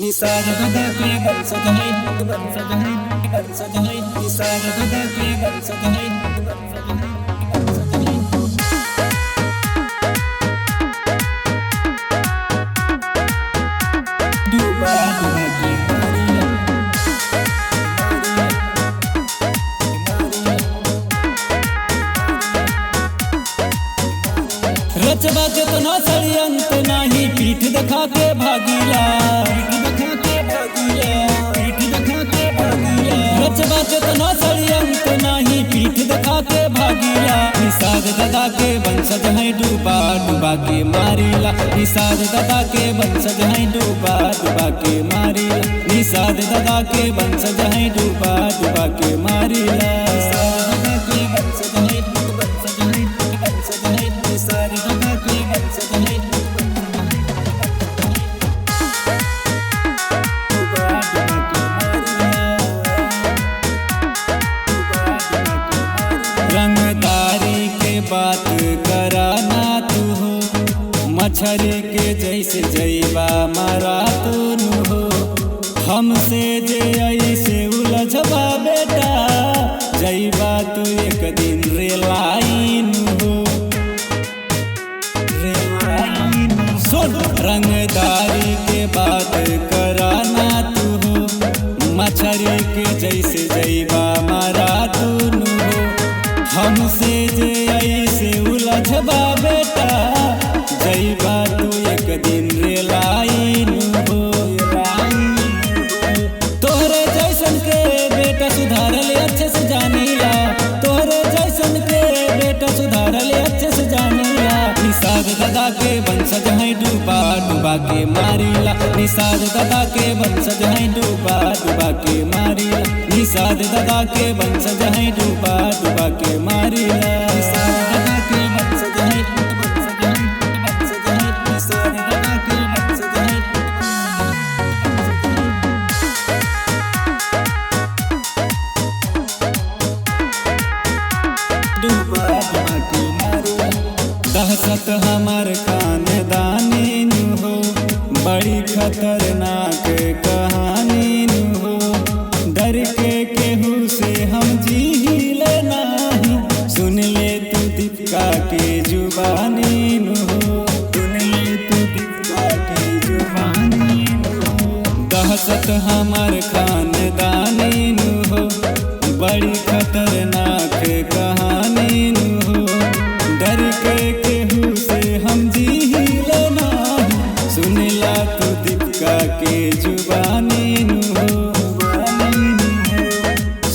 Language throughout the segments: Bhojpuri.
निसार दादा के बन सजाए बन सजाए बन सजाए निसार दादा के बन सजाए बन सजाए बन सजाए डूबा डूबा के रचबा के तो ना सड़ी अंत नाही पीठ दिखा के भागीला रचबा के तो ना सड़ी अंत नाही पीठ दिखा के भागीला निसार दादा के वंशज है डूबा डूबा के मारीला निसार दादा के वंशज है डूबा डूबा के मारीला निसार दादा के वंशज है डूबा डूबा के मारीला रंगदारी के बात कराना तू हो मछरी के जैसे जैबा मारा तू हो हमसे जे ऐसे उलझबा बेटा जैबा तू एक दिन रेलाइन हो सुन रंगदारी के बात कराना तू हो मछरी के जैसे जैबा मारा तू हो हमसे जे ऐसे उलझबा बेटा जैबा तू एक दिन रेलाइन हो तोहरे जैसन के बेटा सुधारले अच्छे से जानीला तोहरे जैसन के बेटा सुधारले अच्छे से जानीला निसार दादा के वंशज है डूबा डूबा के मारीला निसार दादा के वंशज है डूबा डूबा के मारीला निसार दादा के वंशज है डूबा डूबा के मारीला निसार दादा के वंशज है निसार दादा के वंशज है डूबा डूबा के मारीला दहशत हमार खानदानी नु हो बड़ी खतरनाक कहानी नु हो डर के केहू से हम जी नहीं सुन ले तू दीपिका के जुबानी नु हो सुन ले तू दीपिका के जुबानी नु हो दहशत हमार खानदानी नु हो बड़ी खतरनाक कहानी नु हो डर के केहू से हम जी नहीं सुन ला तू दीपिका के जुबानी नु हो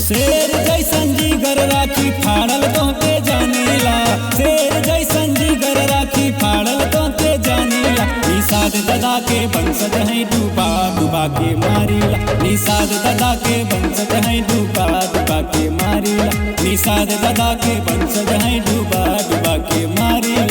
शेर जैसन जिगर राखी फाड़ल तोहके जानीला शेर जैसन जिगर राखी फाड़ल तोहके जानीला निसार दादा के वंशज है डूबा डूबा के मारीला निसार दादा के वंशज है डूबा डूबा के मारीला निसार दादा के वंशज है डूबा डूबा के मारीला।